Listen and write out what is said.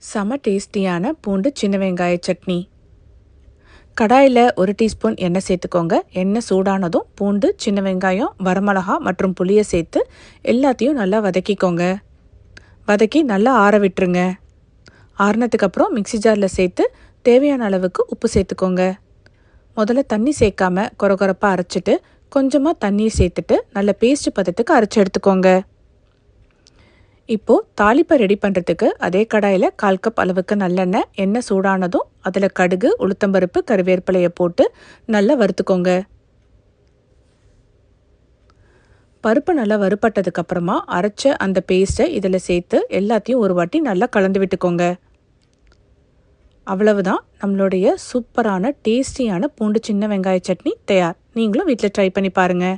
செம டேஸ்டியான பூண்டு சின்ன வெங்காய சட்னி. கடாயில் 1 டீஸ்பூன் எண்ணெய் சேர்த்துக்கோங்க. எண்ணெய் சூடானதும் பூண்டு, சின்ன வெங்காயம், வரமிளகா மற்றும் புளியை சேர்த்து எல்லாத்தையும் நல்லா வதக்கிக்கோங்க. வதக்கி நல்லா ஆற விட்டுருங்க. ஆறினதுக்கப்புறம் மிக்ஸி ஜாரில் சேர்த்து தேவையான அளவுக்கு உப்பு சேர்த்துக்கோங்க. முதல்ல தண்ணி சேர்க்காம கொரகொரப்பாக அரைச்சிட்டு கொஞ்சமாக தண்ணியை சேர்த்துட்டு நல்ல பேஸ்ட் பதத்துக்கு அரைச்சி எடுத்துக்கோங்க. இப்போது தாளிப்பை ரெடி பண்ணுறதுக்கு அதே கடாயில் 1/4 கப் அளவுக்கு நல்லெண்ணெய், எண்ணெய் சூடானதும் அதில் கடுகு, உளுத்தம்பருப்பு, கருவேப்பிலையை போட்டு நல்லா வறுத்துக்கோங்க. பருப்பு நல்லா வறுபட்டதுக்கப்புறமா அரைச்ச அந்த பேஸ்ட்டை இதில் சேர்த்து எல்லாத்தையும் ஒரு வாட்டி நல்லா கலந்து விட்டுக்கோங்க. அவ்வளவுதான், நம்மளுடைய சூப்பரான டேஸ்டியான பூண்டு சின்ன வெங்காய சட்னி தயார். நீங்களும் வீட்டில் ட்ரை பண்ணி பாருங்கள்.